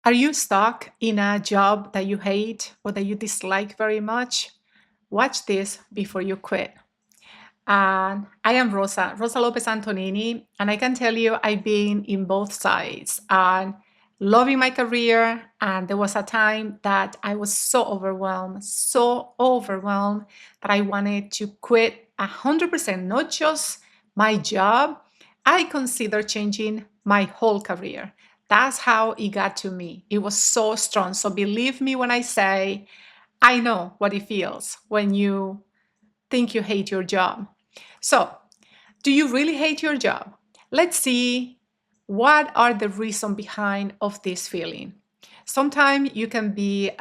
Are you stuck in a job that you hate or that you dislike very much? Watch this before you quit. And I am Rosa Lopez Antonini, and I can tell you I've been in both sides and loving my career. And there was a time that I was so overwhelmed that I wanted to quit 100%, not just my job. I considered changing my whole career. That's how it got to me. It was so strong. So believe me when I say, I know what it feels when you think you hate your job. So, do you really hate your job? Let's see what are the reasons behind of this feeling. Sometimes you can be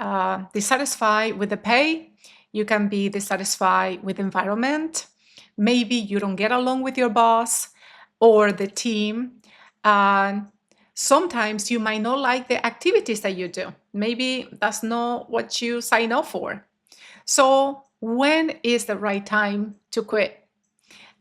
dissatisfied with the pay. You can be dissatisfied with the environment. Maybe you don't get along with your boss or the team. And sometimes you might not like the activities that you do. Maybe that's not what you sign up for. So, when is the right time to quit?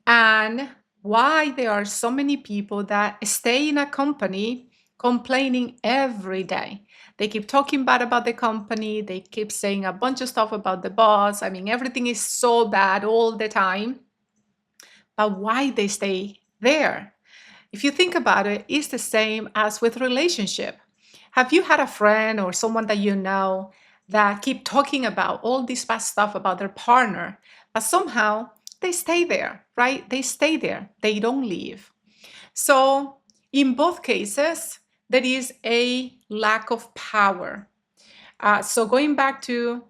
And why there are so many people that stay in a company complaining every day? They keep talking bad about the company, they keep saying a bunch of stuff about the boss. I mean, everything is so bad all the time. But why they stay there? If you think about it, it's the same as with relationship. Have you had a friend or someone that you know that keep talking about all this bad stuff about their partner, but somehow they stay there, right? They stay there. They don't leave. So in both cases, there is a lack of power. So going back to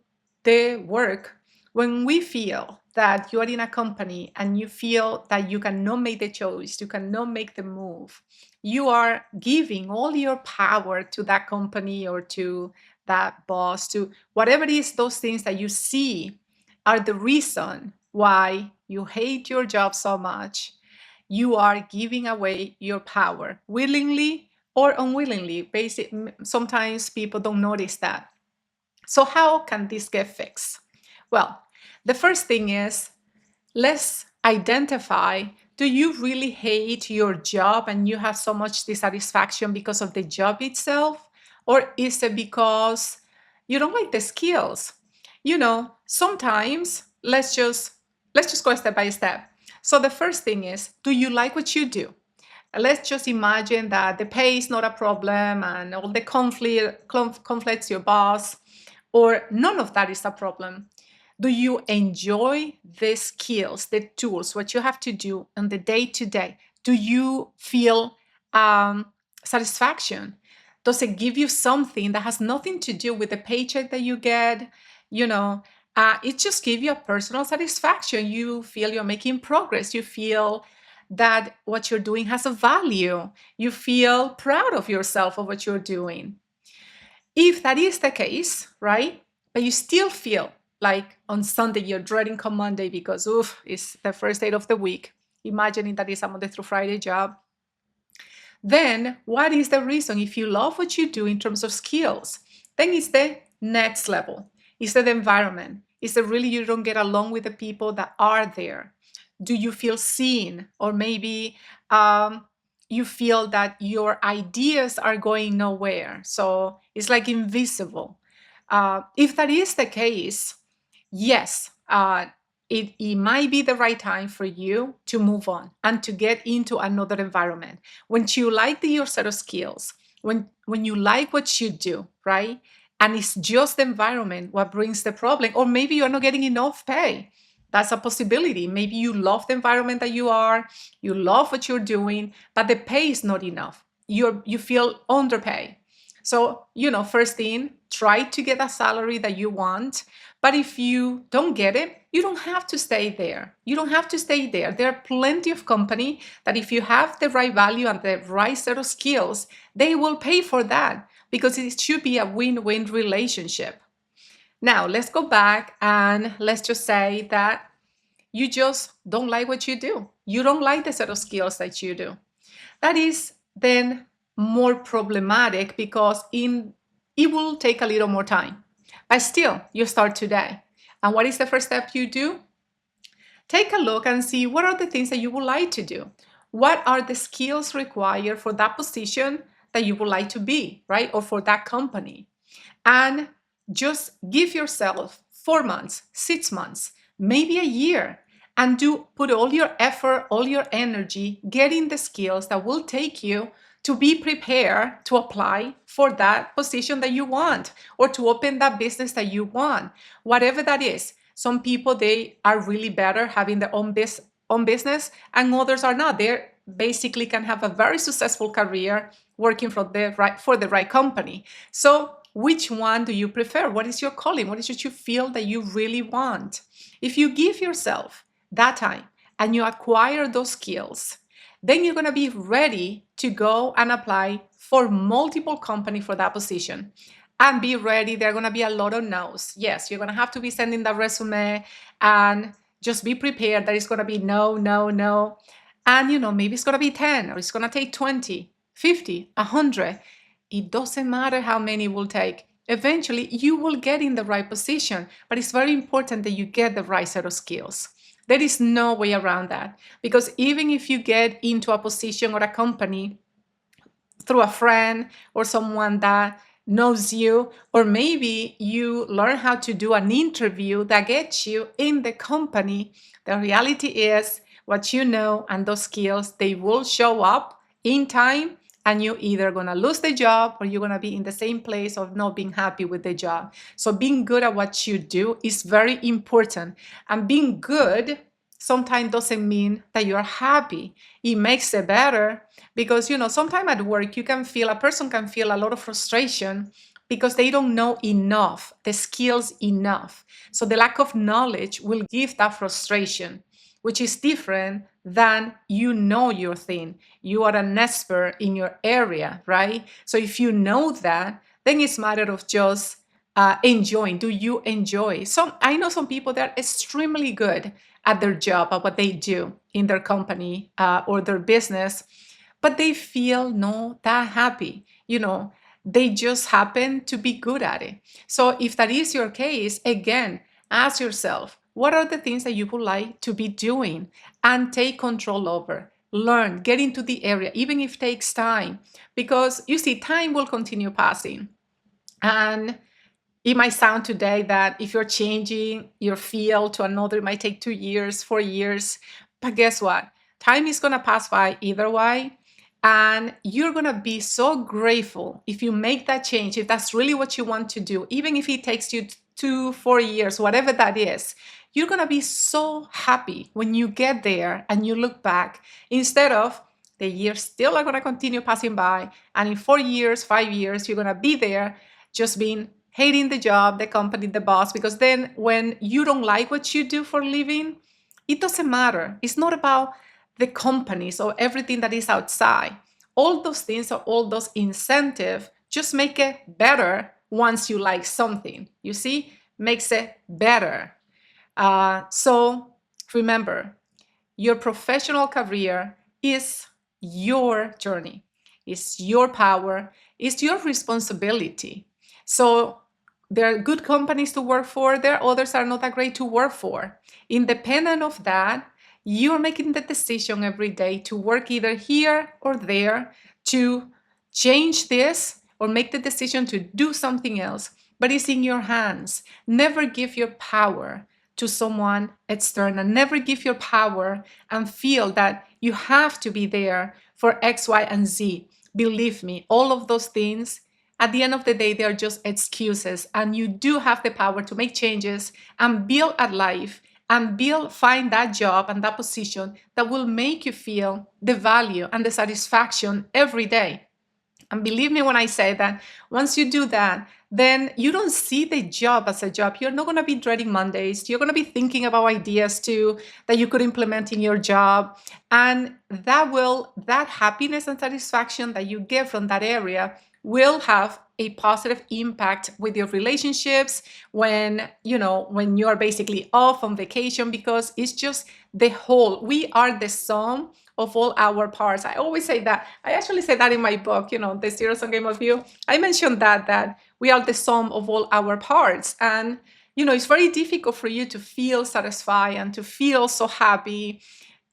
the work, when we feel that you are in a company and you feel that you cannot make the choice, you cannot make the move, you are giving all your power to that company or to that boss, to whatever it is, those things that you see are the reason why you hate your job so much. You are giving away your power willingly or unwillingly. Sometimes people don't notice that. So, how can this get fixed? Well, the first thing is let's identify, do you really hate your job and you have so much dissatisfaction because of the job itself? Or is it because you don't like the skills? Sometimes let's just go step by step. So the first thing is, do you like what you do? Let's just imagine that the pay is not a problem and all the conflicts your boss, or none of that is a problem. Do you enjoy the skills, the tools, what you have to do on the day to day? Do you feel satisfaction? Does it give you something that has nothing to do with the paycheck that you get? It just gives you a personal satisfaction. You feel you're making progress. You feel that what you're doing has a value. You feel proud of yourself of what you're doing. If that is the case, right? But you still feel like on Sunday you're dreading come Monday because oof, it's the first day of the week. Imagining that it's a Monday through Friday job. Then what is the reason? If you love what you do in terms of skills, then it's the next level. It's the environment. It's the really you don't get along with the people that are there. Do you feel seen? Or maybe you feel that your ideas are going nowhere. So it's like invisible. If that is the case, yes, it might be the right time for you to move on and to get into another environment. When you like your set of skills, when you like what you do, right? And it's just the environment what brings the problem, or maybe you're not getting enough pay. That's a possibility. Maybe you love the environment that you are, you love what you're doing, but the pay is not enough. You feel underpaid. So, first thing, try to get a salary that you want. But if you don't get it, you don't have to stay there. You don't have to stay there. There are plenty of company that if you have the right value and the right set of skills, they will pay for that because it should be a win-win relationship. Now, let's go back and let's just say that you just don't like what you do. You don't like the set of skills that you do. That is then more problematic because it will take a little more time. But still, you start today. And what is the first step you do? Take a look and see what are the things that you would like to do. What are the skills required for that position that you would like to be, right? Or for that company. And just give yourself 4 months, 6 months, maybe a year, and put all your effort, all your energy, getting the skills that will take you to be prepared to apply for that position that you want, or to open that business that you want, whatever that is. Some people, they are really better having their own business, and others are not. They basically can have a very successful career working for the right company. So which one do you prefer? What is your calling? What is it you feel that you really want? If you give yourself that time and you acquire those skills, then you're going to be ready to go and apply for multiple companies for that position. And be ready. There are going to be a lot of no's. Yes, you're going to have to be sending that resume, and just be prepared that it's going to be no, no, no. And, maybe it's going to be 10, or it's going to take 20, 50, 100. It doesn't matter how many it will take. Eventually, you will get in the right position, but it's very important that you get the right set of skills. There is no way around that, because even if you get into a position or a company through a friend or someone that knows you, or maybe you learn how to do an interview that gets you in the company, the reality is what you know and those skills, they will show up in time, and you're either going to lose the job or you're going to be in the same place of not being happy with the job. So being good at what you do is very important. And being good sometimes doesn't mean that you're happy. It makes it better, because sometimes at work a person can feel a lot of frustration because they don't know enough, the skills enough. So the lack of knowledge will give that frustration, which is different than your thing. You are an expert in your area, right? So if you know that, then it's a matter of just enjoying. Do you enjoy? I know some people that are extremely good at their job, at what they do in their company or their business, but they feel not that happy. They just happen to be good at it. So if that is your case, again, ask yourself, what are the things that you would like to be doing, and take control over? Learn, get into the area, even if it takes time, because you see, time will continue passing. And it might sound today that if you're changing your field to another, it might take 2 years, 4 years. But guess what? Time is going to pass by either way. And you're going to be so grateful if you make that change, if that's really what you want to do, even if it takes you 2, 4 years, whatever that is. You're going to be so happy when you get there and you look back, instead of the years still are going to continue passing by. And in 4 years, 5 years, you're going to be there just being hating the job, the company, the boss, because then when you don't like what you do for a living, it doesn't matter. It's not about the companies or everything that is outside. All those things or all those incentives just make it better once you like something. You see, makes it better. So remember, your professional career is your journey, it's your power, it's your responsibility. So there are good companies to work for, there are others that are not that great to work for. Independent of that, you're making the decision every day to work either here or there, to change this or make the decision to do something else. But it's in your hands. Never give your power to someone external. Never give your power and feel that you have to be there for X, Y, and Z. Believe me, all of those things, at the end of the day, they are just excuses. And you do have the power to make changes and build a life and find that job and that position that will make you feel the value and the satisfaction every day. And believe me when I say that, once you do that, then you don't see the job as a job. You're not going to be dreading Mondays. You're going to be thinking about ideas too that you could implement in your job. And that happiness and satisfaction that you get from that area will have a positive impact with your relationships when you are basically off on vacation, because it's just the whole. We are the sum of all our parts. I always say that. I actually say that in my book, The Zero-Sum Game of You. I mentioned that we are the sum of all our parts. And, it's very difficult for you to feel satisfied and to feel so happy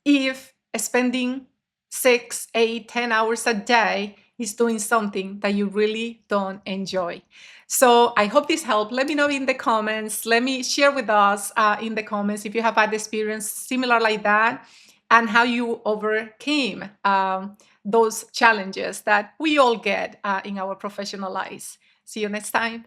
if spending 6, 8, 10 hours a day is doing something that you really don't enjoy. So I hope this helped. Let me know in the comments. Let me share with us in the comments if you have had experience similar like that and how you overcame those challenges that we all get in our professional lives. See you next time.